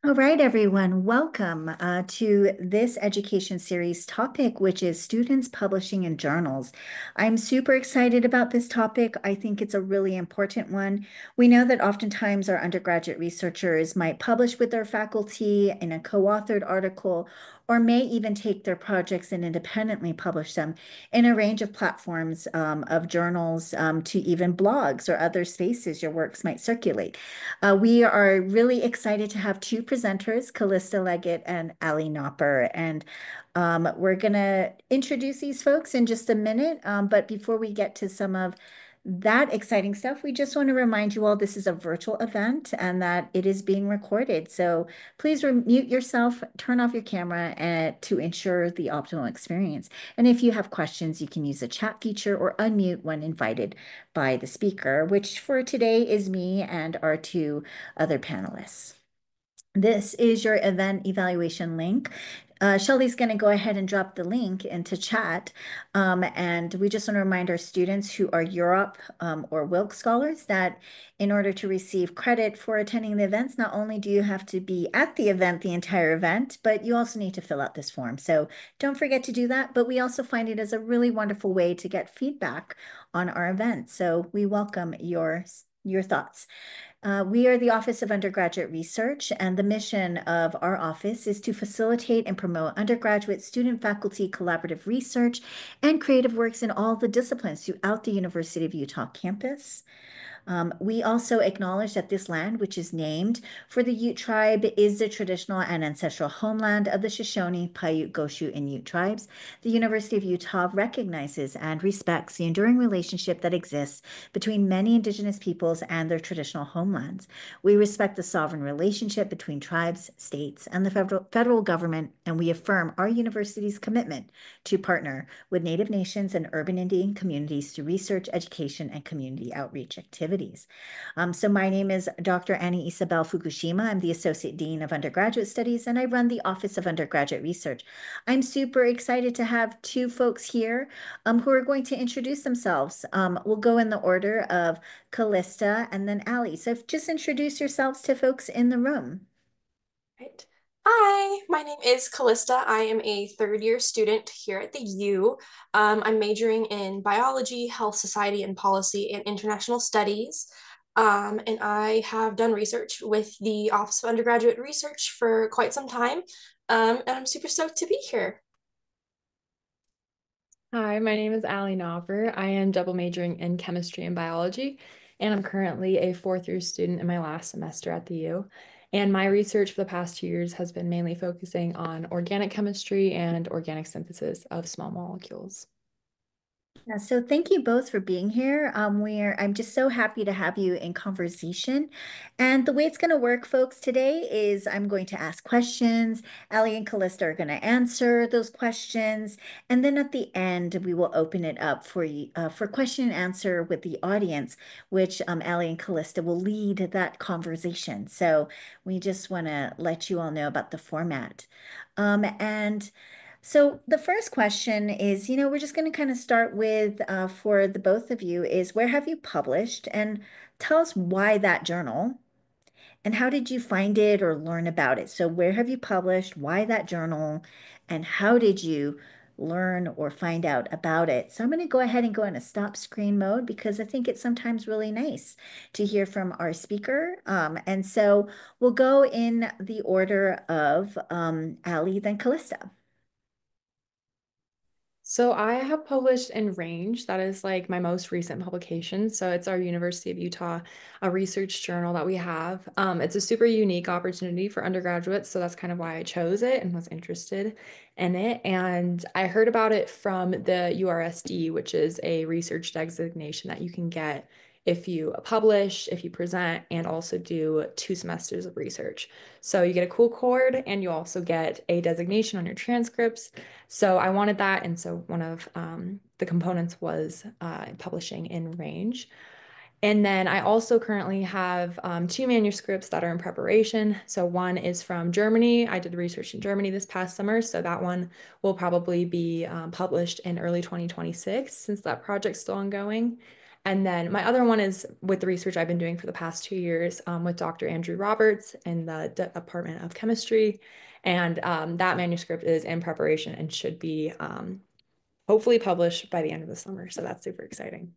All right, everyone, welcome to this education series topic, which is students publishing in journals. I'm super excited about this topic. I think it's a really important one. We know that oftentimes our undergraduate researchers might publish with their faculty in a co-authored article, or may even take their projects and independently publish them in a range of platforms of journals to even blogs or other spaces your works might circulate. We are really excited to have two presenters, Kalista Leggitt and Ali Nopper. And we're going to introduce these folks in just a minute. But before we get to some of that exciting stuff, we just want to remind you all this is a virtual event and that it is being recorded. So please mute yourself, turn off your camera to ensure the optimal experience. And if you have questions, you can use the chat feature or unmute when invited by the speaker, which for today is me and our two other panelists. This is your event evaluation link. Shelly's going to go ahead and drop the link into chat. And we just want to remind our students who are Europe or Wilk scholars that in order to receive credit for attending the events, not only do you have to be at the event, the entire event, but you also need to fill out this form. So don't forget to do that. But we also find it as a really wonderful way to get feedback on our event. So we welcome your thoughts. We are the Office of Undergraduate Research, and the mission of our office is to facilitate and promote undergraduate student faculty collaborative research and creative works in all the disciplines throughout the University of Utah campus. We also acknowledge that this land, which is named for the Ute tribe, is the traditional and ancestral homeland of the Shoshone, Paiute, Goshu, and Ute tribes. The University of Utah recognizes and respects the enduring relationship that exists between many Indigenous peoples and their traditional homelands. We respect the sovereign relationship between tribes, states, and the federal government, and we affirm our university's commitment to partner with Native nations and urban Indian communities through research, education, and community outreach activities. So my name is Dr. Annie Isabel Fukushima. I'm the Associate Dean of Undergraduate Studies, and I run the Office of Undergraduate Research. I'm super excited to have two folks here who are going to introduce themselves. We'll go in the order of Kalista and then Ali. So just introduce yourselves to folks in the room. Right. Hi, my name is Kalista. I am a third year student here at the U. I'm majoring in biology, health, society, and policy, and international studies. And I have done research with the Office of Undergraduate Research for quite some time. And I'm super stoked to be here. Hi, my name is Ali Nopper. I am double majoring in chemistry and biology, and I'm currently a fourth year student in my last semester at the U. And my research for the past 2 years has been mainly focusing on organic chemistry and organic synthesis of small molecules. Yeah, so thank you both for being here. I'm just so happy to have you in conversation. And the way it's going to work, folks, today is I'm going to ask questions. Ali and Callista are going to answer those questions. And then at the end, we will open it up for question and answer with the audience, which Ali and Callista will lead that conversation. So we just want to let you all know about the format. And so the first question is, we're just going to kind of start with, for the both of you, is where have you published? And tell us why that journal and how did you find it or learn about it? So where have you published? Why that journal? And how did you learn or find out about it? So I'm going to go ahead and go in a stop screen mode because I think it's sometimes really nice to hear from our speaker. And so we'll go in the order of Ali, then Callista. So I have published in Range. That is like my most recent publication. So it's our University of Utah, a research journal that we have. It's a super unique opportunity for undergraduates. So that's kind of why I chose it and was interested in it. And I heard about it from the URSD, which is a research designation that you can get if you publish, if you present, and also do 2 semesters of research. So you get a cool cord and you also get a designation on your transcripts. So I wanted that. And so one of the components was publishing in Range. And then I also currently have 2 manuscripts that are in preparation. So one is from Germany. I did research in Germany this past summer. So that one will probably be published in early 2026 since that project's still ongoing. And then my other one is with the research I've been doing for the past 2 years with Dr. Andrew Roberts in the Department of Chemistry. And that manuscript is in preparation and should be hopefully published by the end of the summer. So that's super exciting.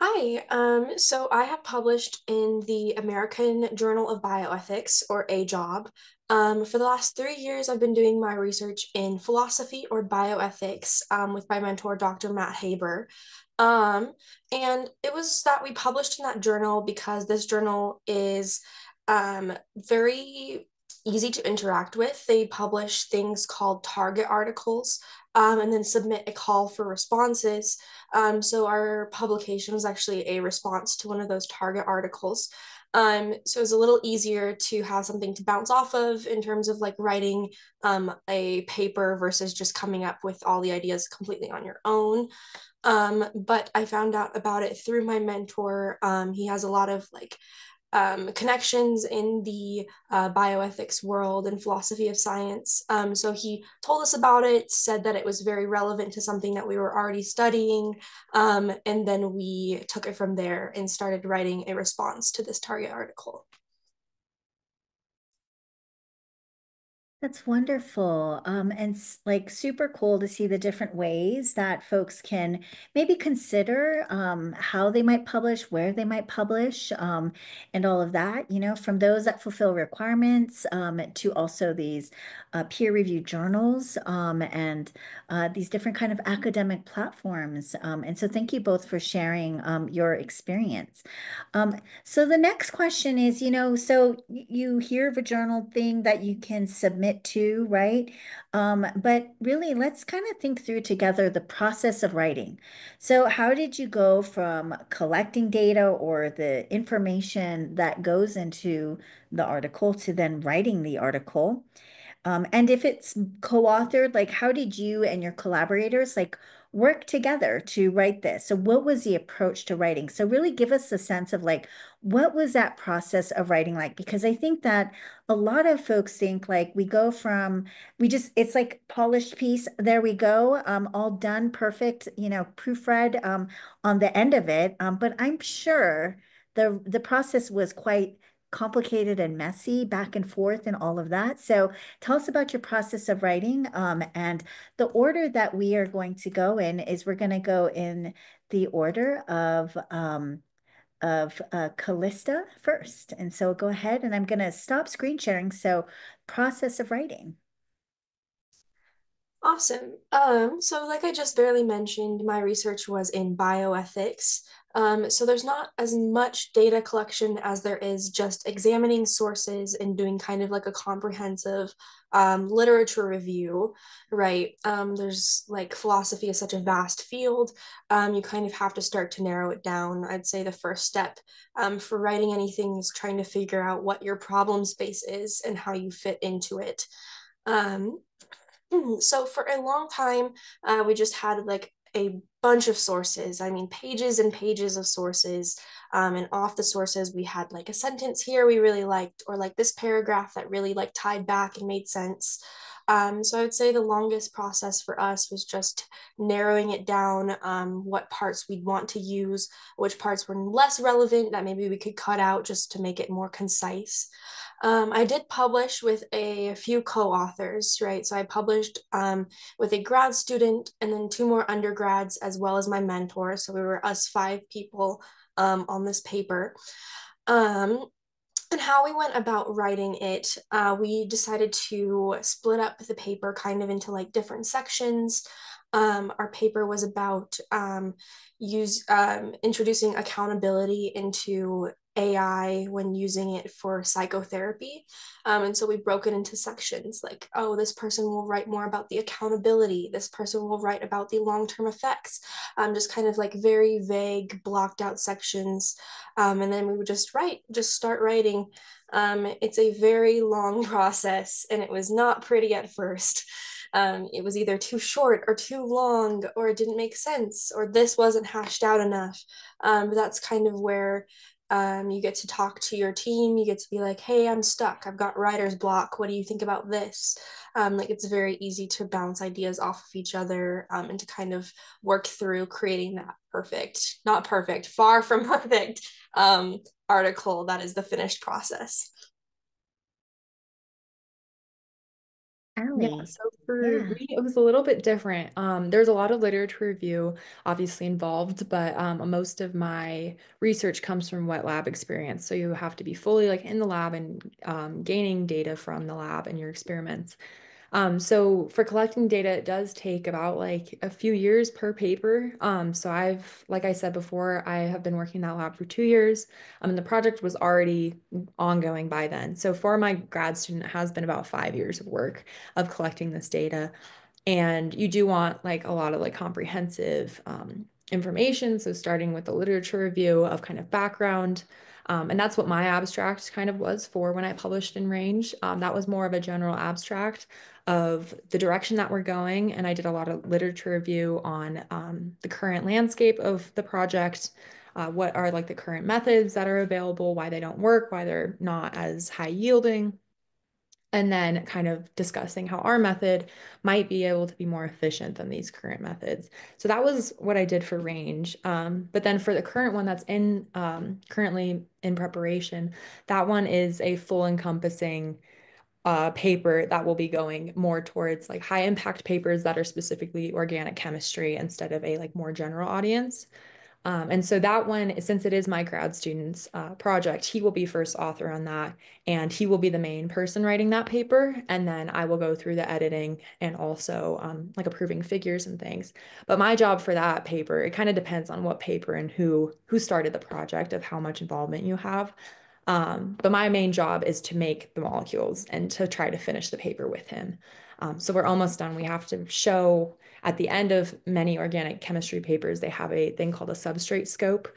Hi, so I have published in the American Journal of Bioethics, or AJOB. For the last 3 years, I've been doing my research in philosophy or bioethics with my mentor, Dr. Matt Haber. Um, and it was that we published in that journal because this journal is very easy to interact with. They publish things called target articles and then submit a call for responses. So our publication was actually a response to one of those target articles. So it was a little easier to have something to bounce off of in terms of like writing a paper versus just coming up with all the ideas completely on your own. But I found out about it through my mentor. He has a lot of like connections in the bioethics world and philosophy of science. So he told us about it, said that it was very relevant to something that we were already studying. And then we took it from there and started writing a response to this target article. That's wonderful. And like super cool to see the different ways that folks can maybe consider how they might publish, where they might publish, and all of that, from those that fulfill requirements to also these peer-reviewed journals and these different kind of academic platforms. And so thank you both for sharing your experience. So the next question is, so you hear of a journal thing that you can submit to, right? But really, let's kind of think through together the process of writing. So how did you go from collecting data or the information that goes into the article to then writing the article? And if it's co-authored, like how did you and your collaborators like work together to write this? So what was the approach to writing? So really give us a sense of like what was that process of writing like? Because I think that a lot of folks think like we go from it's like polished piece, there we go, all done, perfect, proofread on the end of it. But I'm sure the process was quite complicated and messy back and forth and all of that. So tell us about your process of writing. And the order that we are going to go in is we're going to go in the order of Kalista first. And so go ahead and I'm going to stop screen sharing. So process of writing. Awesome. So like I just barely mentioned, my research was in bioethics. So there's not as much data collection as there is just examining sources and doing kind of like a comprehensive literature review, right? There's like philosophy is such a vast field. You kind of have to start to narrow it down. I'd say the first step for writing anything is trying to figure out what your problem space is and how you fit into it. Um, so for a long time, we just had like a bunch of sources. I mean, pages and pages of sources. And off the sources, we had like a sentence here we really liked, or like this paragraph that really like tied back and made sense. So I would say the longest process for us was just narrowing it down, what parts we'd want to use, which parts were less relevant that maybe we could cut out just to make it more concise. I did publish with a few co-authors, right? So I published with a grad student and then two more undergrads, as well as my mentor. So we were us 5 people on this paper. Um, and how we went about writing it, we decided to split up the paper kind of into like different sections. Our paper was about introducing accountability into AI when using it for psychotherapy. And so we broke it into sections like, oh, this person will write more about the accountability. This person will write about the long-term effects. Just kind of like very vague, blocked out sections. And then we would just start writing. It's a very long process and it was not pretty at first. It was either too short or too long, or it didn't make sense, or this wasn't hashed out enough. But that's kind of where you get to talk to your team. You get to be like, hey, I'm stuck. I've got writer's block. What do you think about this? Like it's very easy to bounce ideas off of each other, and to kind of work through creating that perfect, not perfect, far from perfect article that is the finished process. Yeah, Allie. so for Yeah. me, it was a little bit different. There's a lot of literature review obviously involved, but most of my research comes from wet lab experience. So you have to be fully like in the lab and gaining data from the lab and your experiments. So for collecting data, it does take about like a few years per paper. So like I said before, I have been working in that lab for 2 years. And the project was already ongoing by then. So for my grad student, it has been about 5 years of work of collecting this data. And you do want like a lot of like comprehensive information. So starting with the literature review of kind of background. And that's what my abstract kind of was for when I published in Range. That was more of a general abstract of the direction that we're going. And I did a lot of literature review on the current landscape of the project. What are like the current methods that are available, why they don't work, why they're not as high yielding, and then kind of discussing how our method might be able to be more efficient than these current methods. So that was what I did for range. But then for the current one that's in currently in preparation, that one is a full encompassing paper that will be going more towards like high impact papers that are specifically organic chemistry instead of a like more general audience. And so that one, since it is my grad student's project, he will be first author on that, and he will be the main person writing that paper. And then I will go through the editing and also like approving figures and things. But my job for that paper, it kind of depends on what paper and who started the project of how much involvement you have. But my main job is to make the molecules and to try to finish the paper with him. So we're almost done. We have to show at the end of many organic chemistry papers, they have a thing called a substrate scope,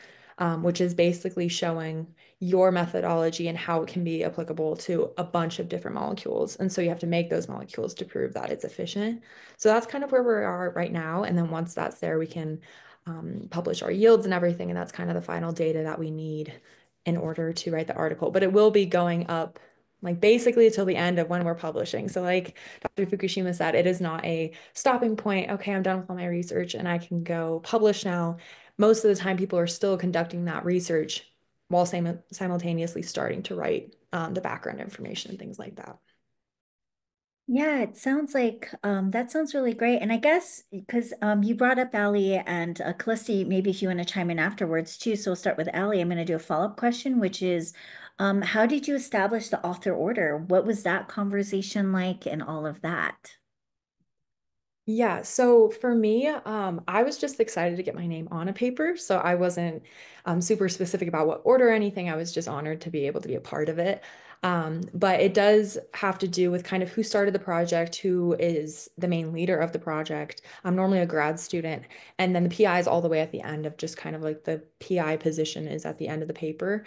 which is basically showing your methodology and how it can be applicable to a bunch of different molecules. And so you have to make those molecules to prove that it's efficient. So that's kind of where we are right now. And then once that's there, we can publish our yields and everything. And that's kind of the final data that we need in order to write the article. But it will be going up like basically until the end of when we're publishing. So like Dr. Fukushima said, it is not a stopping point. Okay, I'm done with all my research and I can go publish now. Most of the time, people are still conducting that research while simultaneously starting to write the background information and things like that. Yeah, it sounds like that sounds really great. And I guess because you brought up Allie and Calista, maybe if you want to chime in afterwards too. So we'll start with Allie. I'm going to do a follow-up question, which is how did you establish the author order? What was that conversation like and all of that? Yeah, so for me, I was just excited to get my name on a paper. So I wasn't super specific about what order or anything. I was just honored to be able to be a part of it. But it does have to do with kind of who started the project, who is the main leader of the project. I'm normally a grad student, and then the PI is all the way at the end of just kind of like the PI position is at the end of the paper,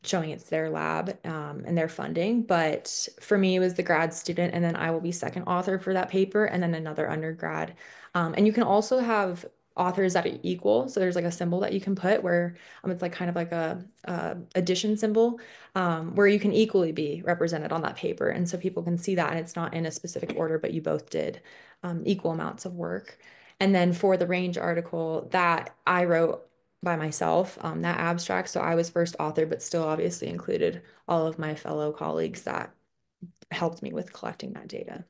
showing it's their lab and their funding. But for me, it was the grad student, and then I will be second author for that paper, and then another undergrad. And you can also have authors that are equal. So there's like a symbol that you can put where it's like kind of like a addition symbol where you can equally be represented on that paper. And so people can see that, and it's not in a specific order, but you both did equal amounts of work. And then for the range article that I wrote by myself, that abstract. So I was first author, but still obviously included all of my fellow colleagues that helped me with collecting that data.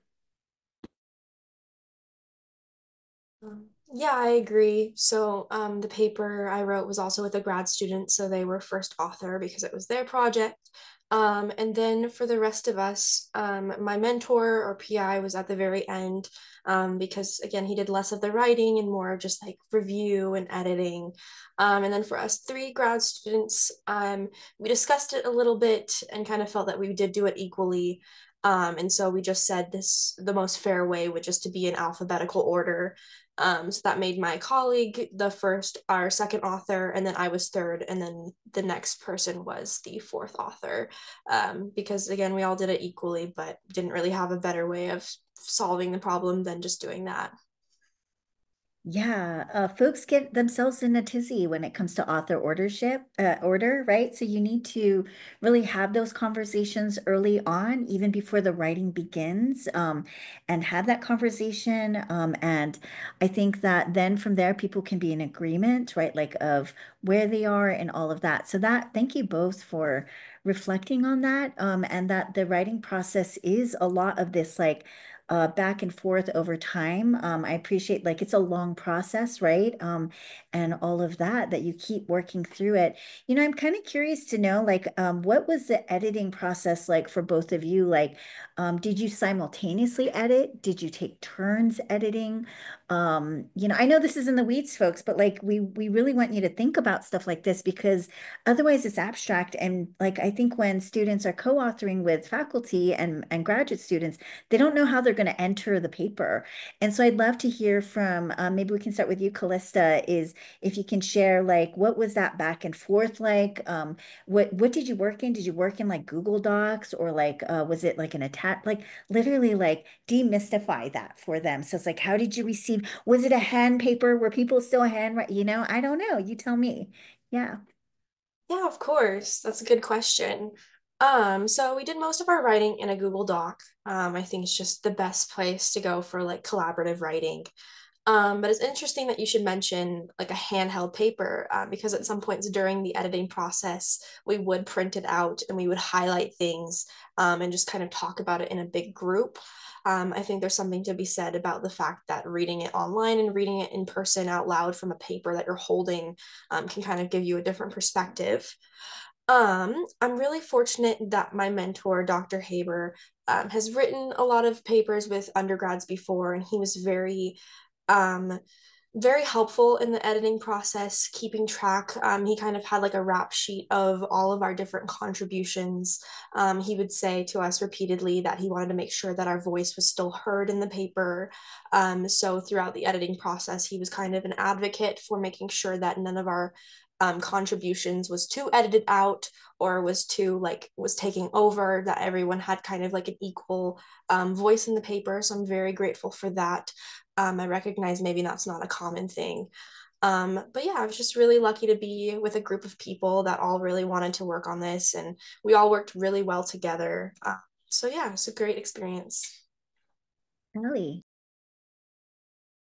Yeah, I agree. So, the paper I wrote was also with a grad student, so they were first author because it was their project. And then for the rest of us, my mentor or PI was at the very end, because again, he did less of the writing and more of just like review and editing. And then for us three grad students, we discussed it a little bit and kind of felt that we did do it equally. And so we just said the most fair way would just to be in alphabetical order. So that made my colleague the first or second author, and then I was third, and then the next person was the fourth author. Because again, we all did it equally, but didn't really have a better way of solving the problem than just doing that. Yeah, folks get themselves in a tizzy when it comes to author order, right? So you need to really have those conversations early on, even before the writing begins, and have that conversation. And I think that then from there, people can be in agreement, right? Like of where they are and all of that. So that, thank you both for reflecting on that, and that the writing process is a lot of this, like back and forth over time. I appreciate like it's a long process, right? And all of that, that you keep working through it. You know, I'm kind of curious to know, like, what was the editing process like for both of you? Like, did you simultaneously edit? Did you take turns editing? You know, I know this is in the weeds, folks, but like we really want you to think about stuff like this because otherwise it's abstract. And like I think when students are co-authoring with faculty and graduate students, they don't know how they're going to enter the paper. And so I'd love to hear from, maybe we can start with you, Callista, is if you can share like what was that back and forth like? What did you work in? Did you work in like Google Docs or like was it like an attach, like literally like demystify that for them? So it's like, how did you receive? Was it a hand paper? Were people still handwrite? You know, I don't know. You tell me. Yeah. Yeah, of course. That's a good question. So we did most of our writing in a Google Doc. I think it's just the best place to go for like collaborative writing. But it's interesting that you should mention like a handheld paper because at some points during the editing process, we would print it out and we would highlight things and just kind of talk about it in a big group. I think there's something to be said about the fact that reading it online and reading it in person out loud from a paper that you're holding can kind of give you a different perspective. I'm really fortunate that my mentor, Dr. Haber, has written a lot of papers with undergrads before, and he was um, very helpful in the editing process, keeping track. He kind of had like a rap sheet of all of our different contributions. He would say to us repeatedly that he wanted to make sure that our voice was still heard in the paper. So throughout the editing process, he was kind of an advocate for making sure that none of our contributions was too edited out or was too like was taking over, that everyone had kind of like an equal voice in the paper. So I'm very grateful for that. I recognize maybe that's not a common thing. But yeah, I was just really lucky to be with a group of people that all really wanted to work on this, and we all worked really well together. So yeah, it's a great experience. Ellie.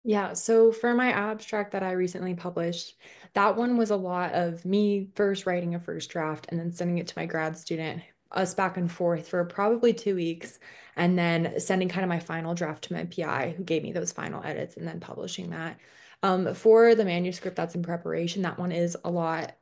Yeah, so for my abstract that I recently published, that one was a lot of me first writing a first draft and then sending it to my grad student, us back and forth for probably 2 weeks, and then sending kind of my final draft to my PI who gave me those final edits and then publishing that. For the manuscript that's in preparation, that one is a lot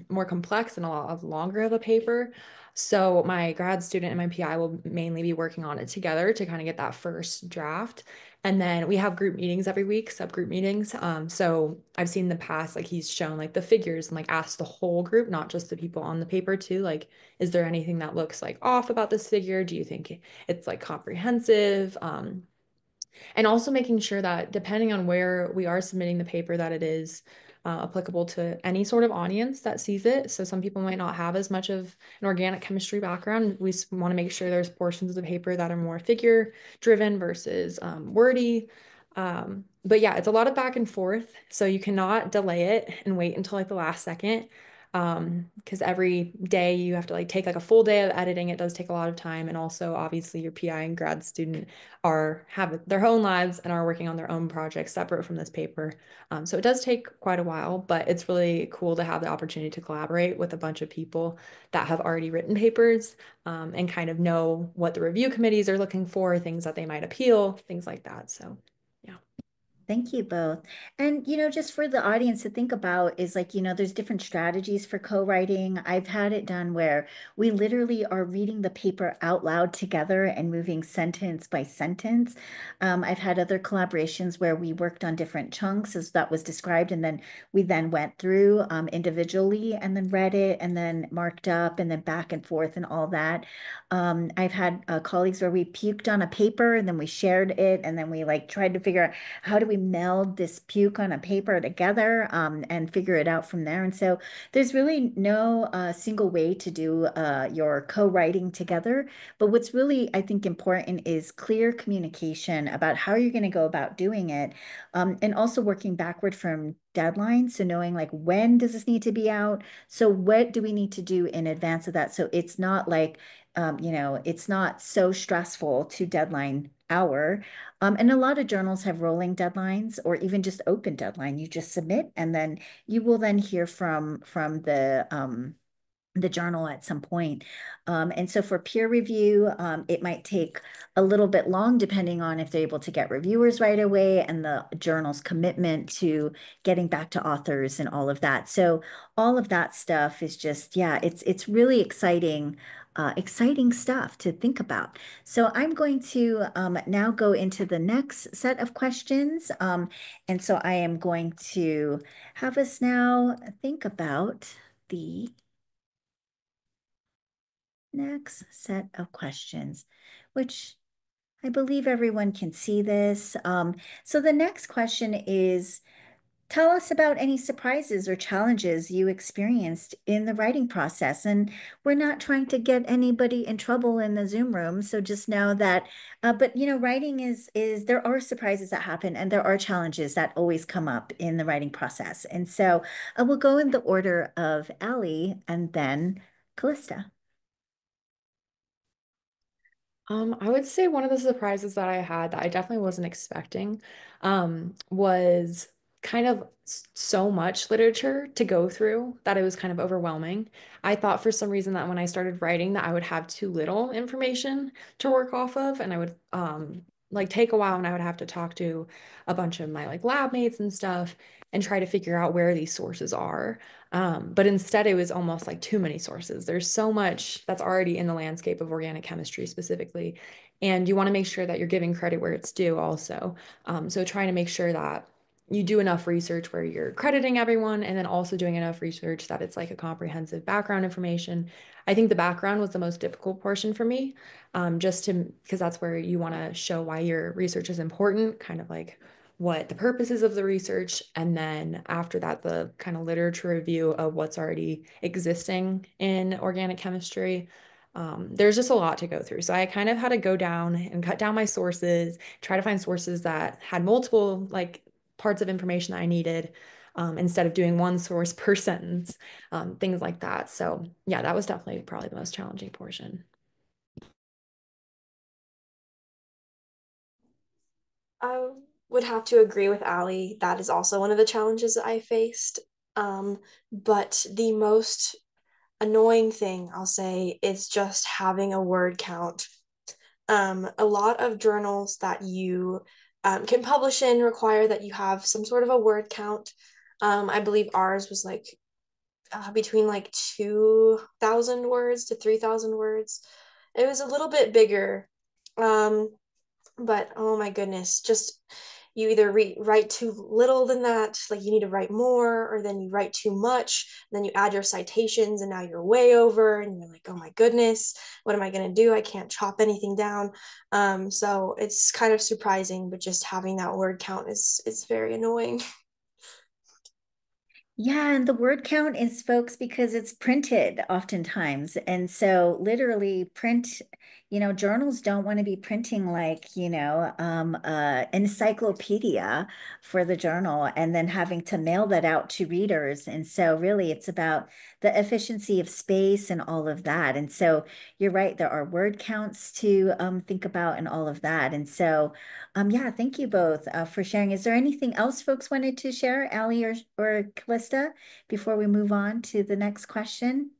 more complex and a lot of longer of a paper. So my grad student and my PI will mainly be working on it together to kind of get that first draft. And then we have group meetings every week, subgroup meetings. So I've seen in the past, like he's shown like the figures and like asked the whole group, not just the people on the paper too. Like, is there anything that looks like off about this figure? Do you think it's like comprehensive? And also making sure that depending on where we are submitting the paper, that it is applicable to any sort of audience that sees it. So some people might not have as much of an organic chemistry background. We want to make sure there's portions of the paper that are more figure driven versus wordy. But yeah, it's a lot of back and forth. So you cannot delay it and wait until like the last second. Because every day you have to like take like a full day of editing. It does take a lot of time. And also obviously your PI and grad student are have their own lives and are working on their own projects separate from this paper. So it does take quite a while, but it's really cool to have the opportunity to collaborate with a bunch of people that have already written papers and kind of know what the review committees are looking for, things that they might appeal, things like that. So yeah. Thank you both. And, you know, just for the audience to think about is like, you know, there's different strategies for co-writing. I've had it done where we literally are reading the paper out loud together and moving sentence by sentence. I've had other collaborations where we worked on different chunks as that was described, and then we then went through individually and then read it and then marked up and then back and forth and all that. I've had colleagues where we puked on a paper and then we shared it and then we like tried to figure out how do we meld this puke on a paper together and figure it out from there. And so there's really no single way to do your co-writing together. But what's really, I think, important is clear communication about how you're going to go about doing it, and also working backward from deadlines. So knowing like when does this need to be out? So what do we need to do in advance of that? So it's not like, it's not so stressful to deadline hour. And a lot of journals have rolling deadlines or even just open deadline. You just submit and then you will then hear from the journal at some point. And so for peer review, it might take a little bit long depending on if they're able to get reviewers right away and the journal's commitment to getting back to authors and all of that. So all of that stuff is just, yeah, it's really exciting. Exciting stuff to think about. So I'm going to now go into the next set of questions. And so I am going to have us now think about the next set of questions, which I believe everyone can see this. So the next question is, tell us about any surprises or challenges you experienced in the writing process. And we're not trying to get anybody in trouble in the Zoom room. So just know that, but writing is there are surprises that happen and there are challenges that always come up in the writing process. And so we'll go in the order of Allie and then Callista. I would say one of the surprises that I had that I definitely wasn't expecting, was kind of so much literature to go through that it was kind of overwhelming. I thought for some reason that when I started writing that I would have too little information to work off of, and I would like take a while and I would have to talk to a bunch of my like lab mates and stuff and try to figure out where these sources are. But instead, it was almost like too many sources. There's so much that's already in the landscape of organic chemistry specifically. And you want to make sure that you're giving credit where it's due also. So trying to make sure that you do enough research where you're crediting everyone and then also doing enough research that it's like a comprehensive background information. I think the background was the most difficult portion for me, just to because that's where you want to show why your research is important, kind of like what the purposes of the research, and then after that, the kind of literature review of what's already existing in organic chemistry. There's just a lot to go through. So I kind of had to go down and cut down my sources, try to find sources that had multiple like parts of information that I needed, instead of doing one source per sentence, things like that. So yeah, that was definitely probably the most challenging portion. I would have to agree with Allie. That is also one of the challenges that I faced. But the most annoying thing I'll say is just having a word count. A lot of journals that you can publish in require that you have some sort of a word count. I believe ours was like between like 2,000 words to 3,000 words. It was a little bit bigger. Um, but oh my goodness, just you either write too little than that, like you need to write more, or then you write too much, then you add your citations, and now you're way over, and you're like, oh my goodness, what am I going to do? I can't chop anything down. So it's kind of surprising, but just having that word count is very annoying. Yeah, and the word count is, folks, because it's printed oftentimes. And so literally print, journals don't want to be printing like, encyclopedia for the journal and then having to mail that out to readers. And so really it's about the efficiency of space and all of that. And so you're right, there are word counts to think about and all of that. And so yeah, thank you both for sharing. Is there anything else folks wanted to share, Allie or Callista, before we move on to the next question?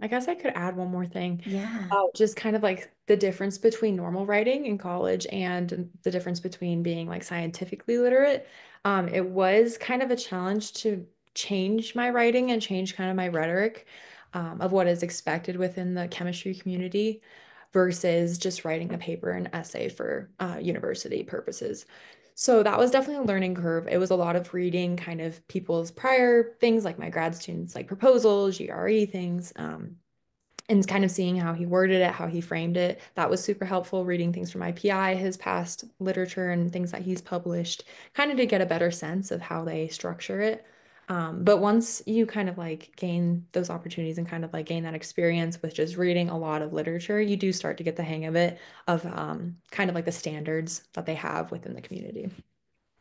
I guess I could add one more thing. Yeah. Just kind of like the difference between normal writing in college and the difference between being like scientifically literate. It was kind of a challenge to change my writing and change kind of my rhetoric, of what is expected within the chemistry community versus just writing a paper and essay for university purposes. So that was definitely a learning curve. It was a lot of reading kind of people's prior things like my grad students, like proposals, GRE things. and kind of seeing how he worded it, how he framed it. That was super helpful, reading things from IPI, his past literature and things that he's published, kind of to get a better sense of how they structure it. But once you kind of like gain those opportunities and kind of like gain that experience with just reading a lot of literature, you do start to get the hang of it, of kind of like the standards that they have within the community.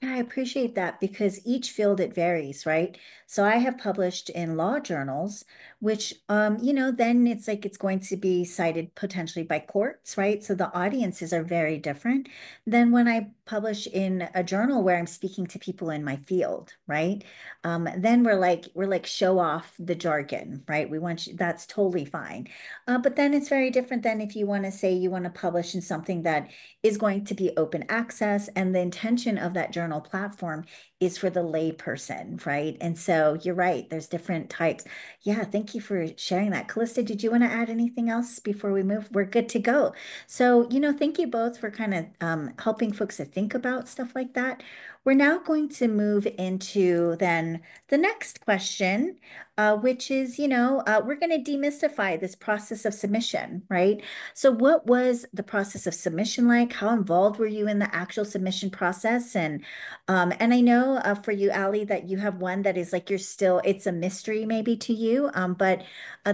Yeah, I appreciate that because each field it varies, right? So I have published in law journals, which then it's like it's going to be cited potentially by courts, right? So the audiences are very different than when I publish in a journal where I'm speaking to people in my field, right? Then we're like show off the jargon, right? We want you, that's totally fine. But then it's very different than if you want to say you want to publish in something that is going to be open access, and the intention of that journal platform is for the lay person, right? And so you're right, there's different types. Yeah, thank you for sharing that. Callista, did you want to add anything else before we move? We're good to go. So, thank you both for kind of helping folks to think about stuff like that. We're now going to move into then the next question, which is, we're going to demystify this process of submission, right? So what was the process of submission like? How involved were you in the actual submission process? And I know for you, Ali, that you have one that is like it's a mystery maybe to you, but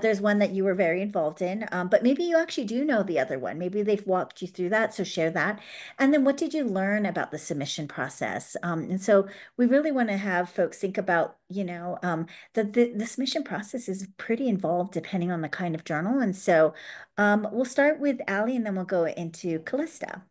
there's one that you were very involved in. But maybe you actually do know the other one. Maybe they've walked you through that, so share that. And then what did you learn about the submission process? And so we really want to have folks think about, the submission process is pretty involved depending on the kind of journal. And so we'll start with Ali and then we'll go into Callista.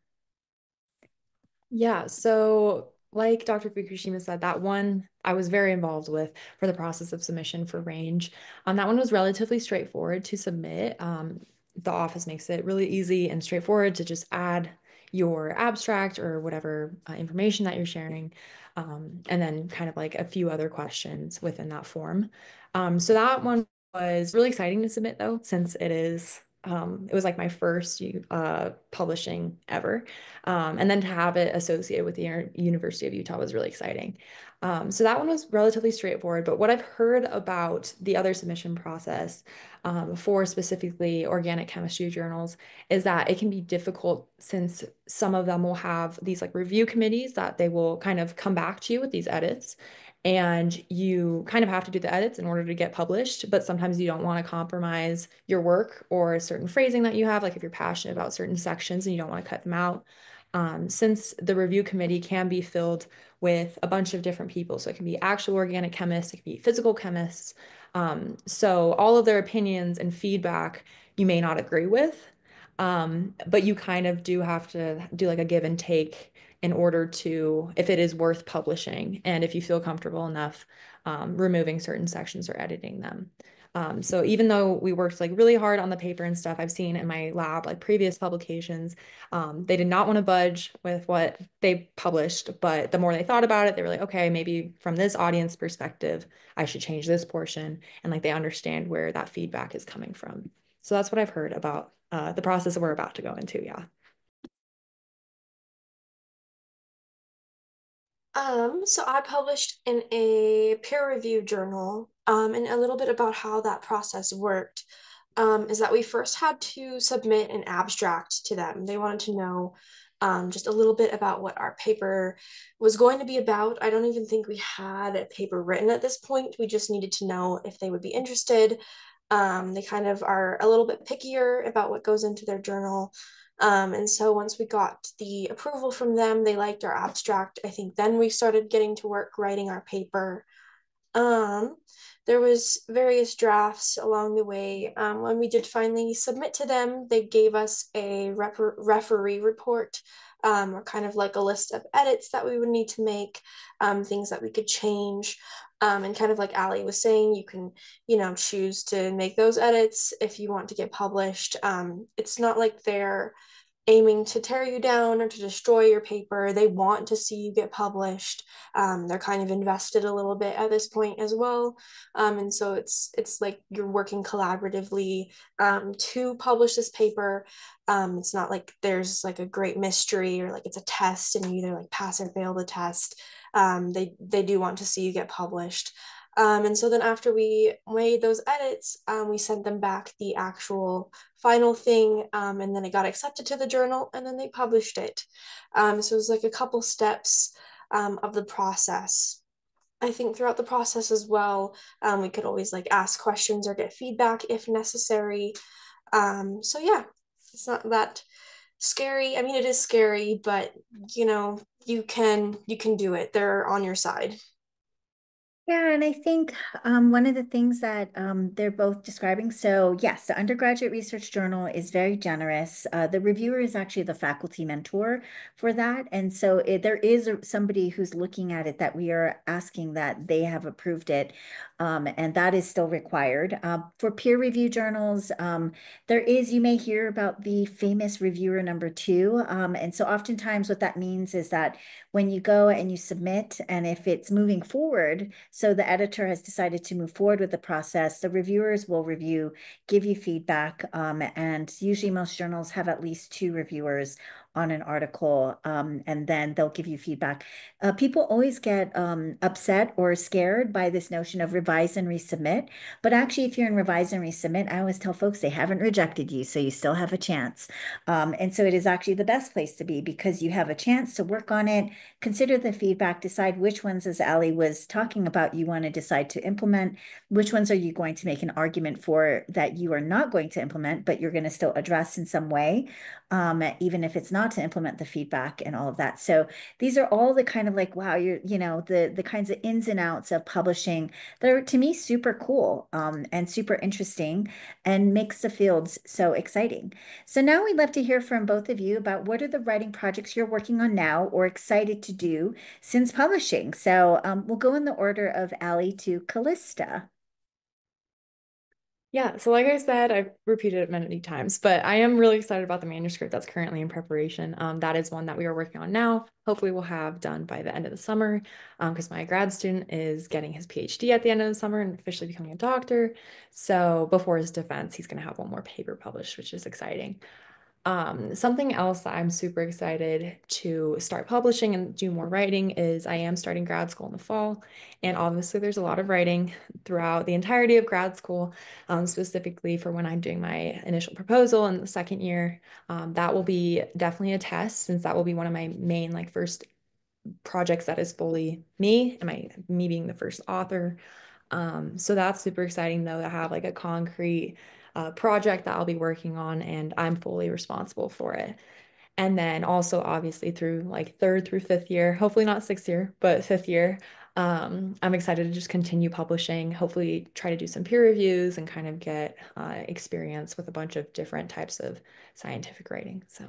Yeah, so like Dr. Fukushima said, that one I was very involved with for the process of submission for range. That one was relatively straightforward to submit. The office makes it really easy and straightforward to just add your abstract or whatever information that you're sharing, and then kind of like a few other questions within that form. So that one was really exciting to submit though, since it was like my first publishing ever. And then to have it associated with the University of Utah was really exciting. So that one was relatively straightforward. But what I've heard about the other submission process for specifically organic chemistry journals is that it can be difficult since some of them will have these like review committees that they will kind of come back to you with these edits. And you kind of have to do the edits in order to get published, but sometimes you don't want to compromise your work or a certain phrasing that you have, like if you're passionate about certain sections and you don't want to cut them out. Since the review committee can be filled with a bunch of different people, so it can be actual organic chemists, it can be physical chemists. So all of their opinions and feedback you may not agree with, but you kind of do have to do like a give and take in order to, if it is worth publishing and if you feel comfortable enough removing certain sections or editing them. So even though we worked like really hard on the paper and stuff, I've seen in my lab, like previous publications, they did not want to budge with what they published, but the more they thought about it, they were like, okay, maybe from this audience perspective, I should change this portion. And like they understand where that feedback is coming from. So that's what I've heard about the process that we're about to go into. Yeah. So I published in a peer-reviewed journal, and a little bit about how that process worked, is that we first had to submit an abstract to them. They wanted to know just a little bit about what our paper was going to be about. I don't even think we had a paper written at this point. We just needed to know if they would be interested. They kind of are a little bit pickier about what goes into their journal. And so once we got the approval from them, they liked our abstract. I think then we started getting to work writing our paper. Um, there was various drafts along the way. When we did finally submit to them, they gave us a referee report, or kind of like a list of edits that we would need to make, things that we could change. And kind of like Ali was saying, you can, choose to make those edits if you want to get published. It's not like they're aiming to tear you down or to destroy your paper. They want to see you get published. They're kind of invested a little bit at this point as well. And so it's like you're working collaboratively to publish this paper. It's not like there's like a great mystery or like it's a test and you either like pass or fail the test. They do want to see you get published. And so then after we made those edits, we sent them back the actual final thing, and then it got accepted to the journal, and then they published it. So it was like a couple steps of the process. I think throughout the process as well, we could always like ask questions or get feedback if necessary. So yeah, it's not that scary. I mean, it is scary, but you can do it. They're on your side. Yeah, and I think one of the things that they're both describing. So, yes, the undergraduate research journal is very generous. The reviewer is actually the faculty mentor for that. And so there is somebody who's looking at it that we are asking that they have approved it. And that is still required. For peer review journals, you may hear about the famous reviewer number two. And so oftentimes what that means is that when you go and you submit, and if it's moving forward, so the editor has decided to move forward with the process, the reviewers will review, give you feedback, and usually most journals have at least two reviewers on an article, and then they'll give you feedback. People always get upset or scared by this notion of revise and resubmit, but actually, if you're in revise and resubmit, I always tell folks they haven't rejected you, so you still have a chance. And so it is actually the best place to be because you have a chance to work on it, consider the feedback, decide which ones, as Ali was talking about, you want to decide to implement, which ones are you going to make an argument for that you are not going to implement, but you're going to still address in some way, even if it's not to implement the feedback and all of that. So these are all the kind of like, wow, the kinds of ins and outs of publishing that are to me super cool, and super interesting and makes the fields so exciting. So now we'd love to hear from both of you about what are the writing projects you're working on now or excited to do since publishing. So we'll go in the order of Ali to Kalista. Yeah, so like I said, I've repeated it many times, but I am really excited about the manuscript that's currently in preparation. That is one that we are working on now. Hopefully, we'll have done by the end of the summer, because my grad student is getting his PhD at the end of the summer and officially becoming a doctor. So before his defense, he's going to have one more paper published, which is exciting. Something else that I'm super excited to start publishing and do more writing is I am starting grad school in the fall. And obviously, there's a lot of writing throughout the entirety of grad school, specifically for when I'm doing my initial proposal in the second year. That will be definitely a test since that will be one of my main, like, first projects that is fully me and me being the first author. So that's super exciting though to have like a concrete project that I'll be working on and I'm fully responsible for it. And then also obviously through like third through fifth year, hopefully not sixth year, but fifth year, I'm excited to just continue publishing, hopefully try to do some peer reviews and kind of get experience with a bunch of different types of scientific writing. So.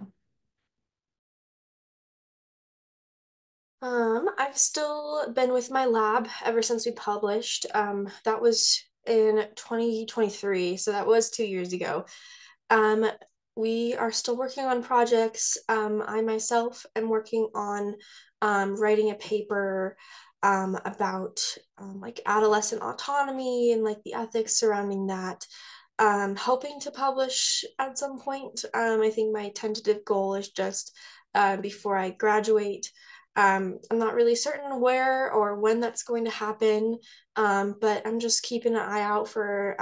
I've still been with my lab ever since we published. That was in 2023, so that was 2 years ago. Um, we are still working on projects. I myself am working on writing a paper about like adolescent autonomy and like the ethics surrounding that. Hoping to publish at some point. I think my tentative goal is just before I graduate. I'm not really certain where or when that's going to happen, but I'm just keeping an eye out for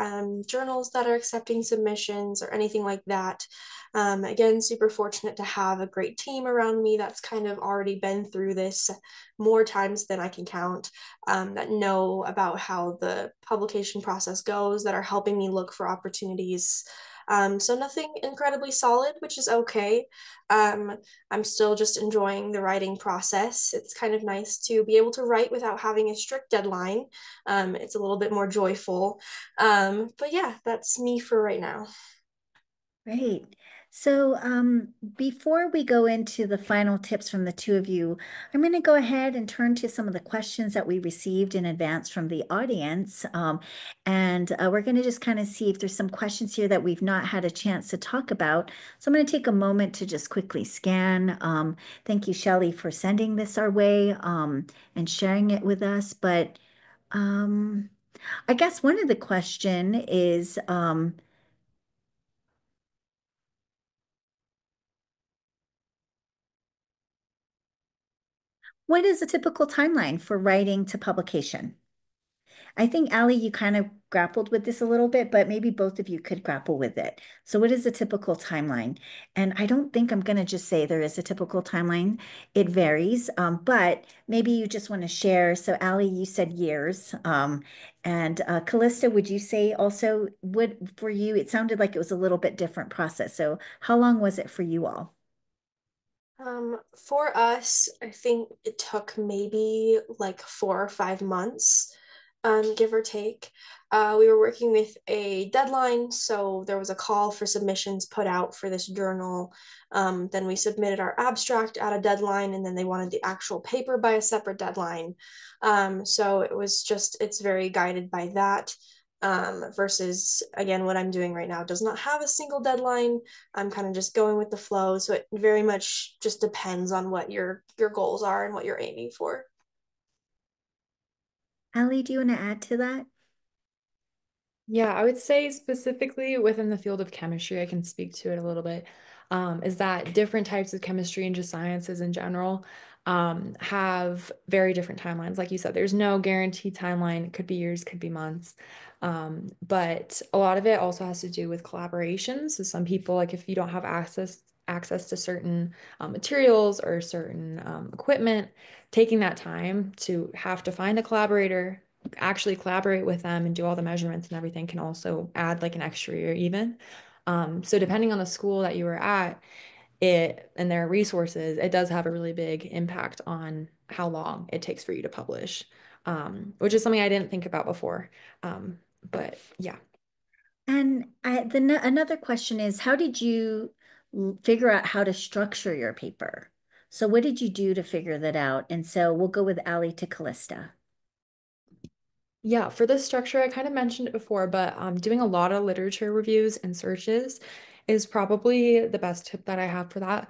journals that are accepting submissions or anything like that. Again, super fortunate to have a great team around me that's kind of already been through this more times than I can count, that know about how the publication process goes, that are helping me look for opportunities. So nothing incredibly solid, which is okay. Um, I'm still just enjoying the writing process. It's kind of nice to be able to write without having a strict deadline. It's a little bit more joyful. But yeah, that's me for right now. Great. So before we go into the final tips from the two of you, I'm going to go ahead and turn to some of the questions that we received in advance from the audience. And we're going to just kind of see if there's some questions here that we've not had a chance to talk about. So I'm going to take a moment to just quickly scan. Thank you, Shelley, for sending this our way, and sharing it with us. But um, I guess one of the question is, what is a typical timeline for writing to publication? I think, Allie, you kind of grappled with this a little bit, but maybe both of you could grapple with it. So, what is a typical timeline? And I don't think I'm going to just say there is a typical timeline. It varies, but maybe you just want to share. So, Allie, you said years. And Callista, would you say also, would for you, it sounded like it was a little bit different process. So, how long was it for you all? For us, I think it took maybe like 4 or 5 months, give or take. We were working with a deadline, so there was a call for submissions put out for this journal. Then we submitted our abstract at a deadline, and then they wanted the actual paper by a separate deadline. So it was just, it's very guided by that. Versus again, what I'm doing right now does not have a single deadline. I'm kind of just going with the flow. So it very much just depends on what your goals are and what you're aiming for. Allie, do you want to add to that? Yeah, I would say specifically within the field of chemistry, I can speak to it a little bit, is that different types of chemistry and just sciences in general have very different timelines. Like you said, there's no guaranteed timeline. It could be years, could be months. But a lot of it also has to do with collaboration. So some people, like if you don't have access to certain materials or certain equipment, taking that time to have to find a collaborator, actually collaborate with them and do all the measurements and everything can also add like an extra year even. So depending on the school that you were at, it and their resources, it does have a really big impact on how long it takes for you to publish, which is something I didn't think about before. But yeah. And another question is, how did you figure out how to structure your paper? So what did you do to figure that out? And so we'll go with Ali to Callista. Yeah, for the structure, I kind of mentioned it before, but doing a lot of literature reviews and searches is probably the best tip that I have for that.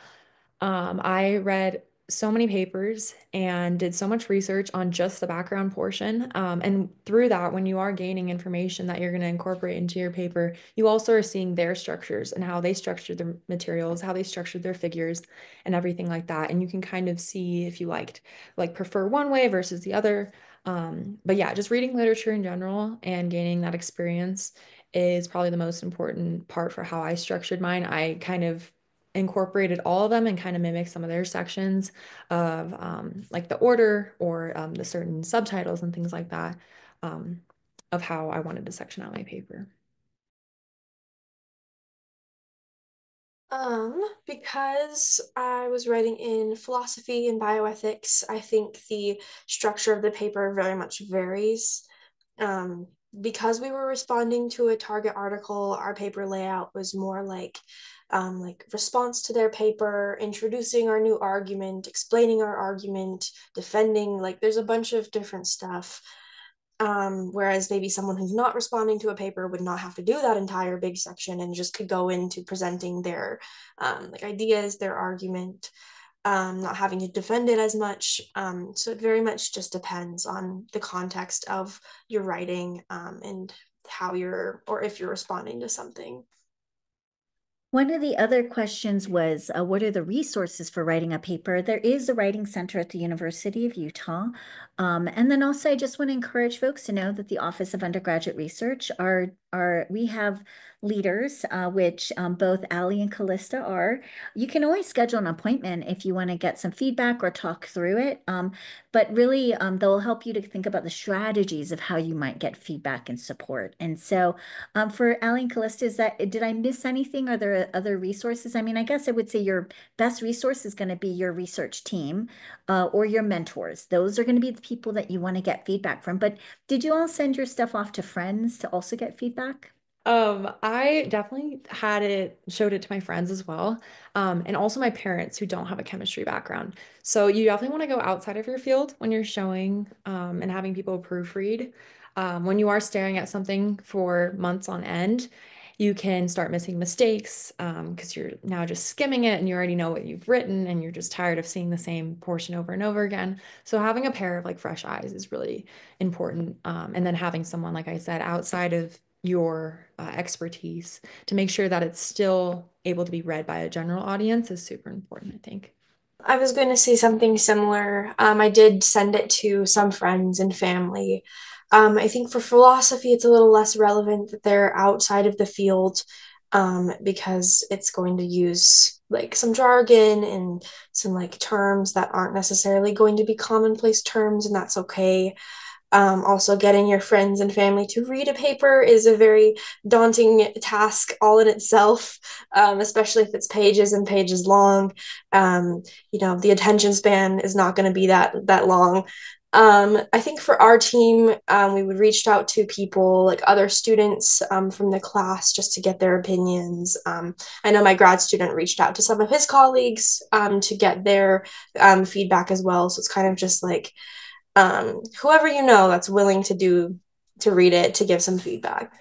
I read so many papers and did so much research on just the background portion. And through that, when you are gaining information that you're going to incorporate into your paper, you also are seeing their structures and how they structured their materials, how they structured their figures, and everything like that. And you can kind of see if you like prefer one way versus the other. But yeah, just reading literature in general and gaining that experience is probably the most important part for how I structured mine. I kind of incorporated all of them and kind of mimic some of their sections of like the order or the certain subtitles and things like that um, of how I wanted to section out my paper. Because I was writing in philosophy and bioethics, I think the structure of the paper very much varies. Um, because we were responding to a target article, our paper layout was more like response to their paper, introducing our new argument, explaining our argument, defending, like there's a bunch of different stuff. Whereas maybe someone who's not responding to a paper would not have to do that entire big section and just could go into presenting their like ideas, their argument, not having to defend it as much. So it very much just depends on the context of your writing and how you're, or if you're responding to something. One of the other questions was, what are the resources for writing a paper? There is a writing center at the University of Utah. And then also, I just want to encourage folks to know that the Office of Undergraduate Research we have leaders, which both Ali and Callista are. You can always schedule an appointment if you want to get some feedback or talk through it. But really, they'll help you to think about the strategies of how you might get feedback and support. And so, for Ali and Callista, did I miss anything? Are there other resources? I mean, I guess I would say your best resource is going to be your research team, or your mentors. Those are going to be the people that you want to get feedback from. But did you all send your stuff off to friends to also get feedback? I definitely showed it to my friends as well, and also my parents who don't have a chemistry background. So you definitely want to go outside of your field when you're showing, and having people proofread. When you are staring at something for months on end, you can start missing mistakes, because you're now just skimming it and you already know what you've written and you're just tired of seeing the same portion over and over again. So having a pair of like fresh eyes is really important. And then having someone, like I said, outside of your expertise to make sure that it's still able to be read by a general audience is super important, I think. I was going to say something similar. I did send it to some friends and family. I think for philosophy, it's a little less relevant that they're outside of the field, because it's going to use like some jargon and some like terms that aren't necessarily going to be commonplace terms, and that's okay. Also, getting your friends and family to read a paper is a very daunting task all in itself, especially if it's pages and pages long. The attention span is not going to be that long. I think for our team, we would reach out to people like other students from the class just to get their opinions. I know my grad student reached out to some of his colleagues to get their feedback as well. So it's kind of just like whoever you know that's willing to read it to give some feedback.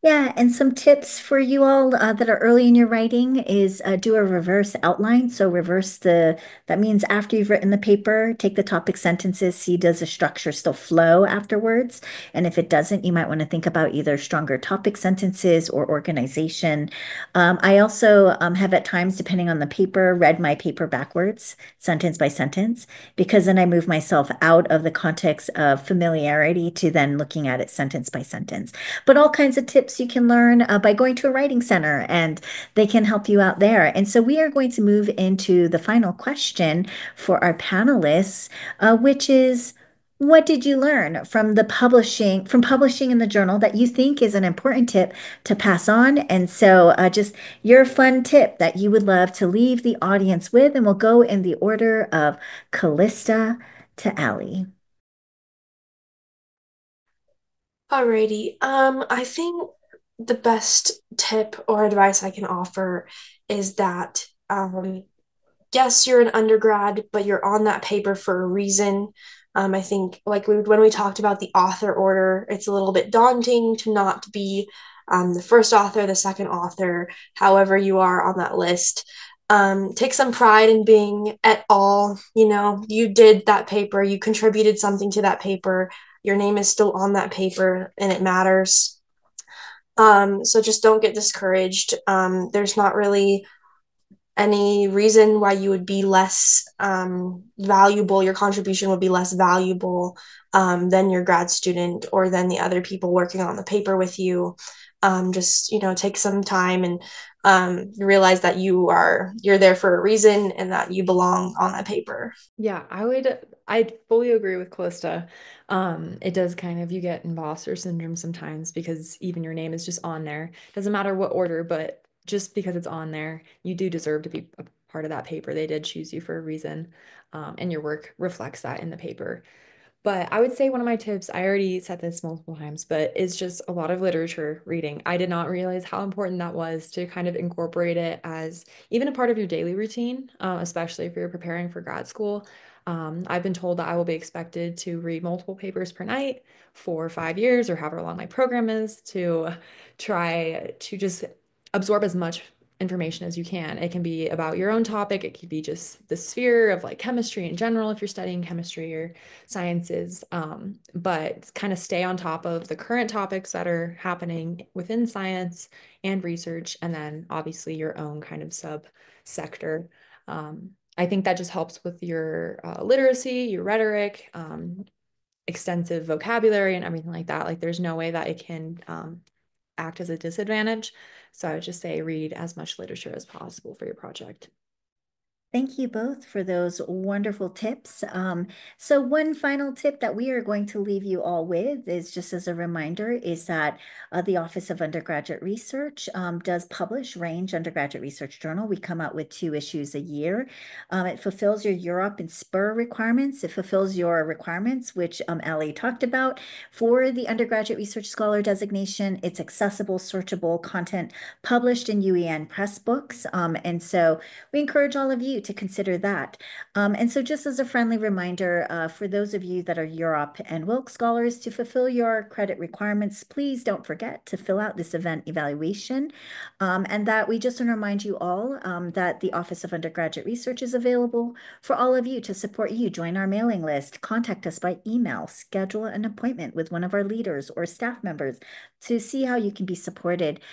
Yeah, and some tips for you all that are early in your writing is do a reverse outline. So that means after you've written the paper, take the topic sentences, see does the structure still flow afterwards? And if it doesn't, you might want to think about either stronger topic sentences or organization. I also have at times, depending on the paper, read my paper backwards, sentence by sentence, because then I move myself out of the context of familiarity to then looking at it sentence by sentence, but all kinds of tips you can learn by going to a writing center and they can help you out there. And so we are going to move into the final question for our panelists, which is what did you learn from publishing in the journal that you think is an important tip to pass on? And so just your fun tip that you would love to leave the audience with, and we'll go in the order of Kalista to Allie. Alrighty. I think the best tip or advice I can offer is that yes, you're an undergrad, but you're on that paper for a reason. I think when we talked about the author order, it's a little bit daunting to not be the first author, the second author, however you are on that list. Take some pride in being at all. You did that paper, you contributed something to that paper. Your name is still on that paper, and it matters. So just don't get discouraged. There's not really any reason why you would be less valuable, your contribution would be less valuable than your grad student or than the other people working on the paper with you. Just take some time and realize that you're there for a reason and that you belong on that paper. Yeah, I fully agree with Calista. It does kind of, you get imposter syndrome sometimes because even your name is just on there. Doesn't matter what order, but just because it's on there, you do deserve to be a part of that paper. They did choose you for a reason, and your work reflects that in the paper. But I would say one of my tips, I already said this multiple times, but is just a lot of literature reading. I did not realize how important that was to kind of incorporate it as even a part of your daily routine, especially if you're preparing for grad school. I've been told that I will be expected to read multiple papers per night for 5 years or however long my program is to try to just absorb as much information as you can. It can be about your own topic. It could be just the sphere of like chemistry in general, if you're studying chemistry or sciences, but kind of stay on top of the current topics that are happening within science and research, and then obviously your own kind of sub-sector. I think that just helps with your literacy, your rhetoric, extensive vocabulary, and everything like that. Like there's no way that it can act as a disadvantage. So I would just say read as much literature as possible for your project. Thank you both for those wonderful tips. So one final tip that we are going to leave you all with is just as a reminder is that the Office of Undergraduate Research does publish Range Undergraduate Research Journal. We come out with 2 issues a year. It fulfills your Europe and SPUR requirements. It fulfills your requirements, which Ellie talked about. For the Undergraduate Research Scholar designation, it's accessible, searchable content published in UEN Press Books. And so we encourage all of you to consider that. And so just as a friendly reminder, for those of you that are Europe and Wilkes scholars, to fulfill your credit requirements, please don't forget to fill out this event evaluation. And that we just want to remind you all that the Office of Undergraduate Research is available for all of you to support you. Join our mailing list, contact us by email, schedule an appointment with one of our leaders or staff members to see how you can be supported.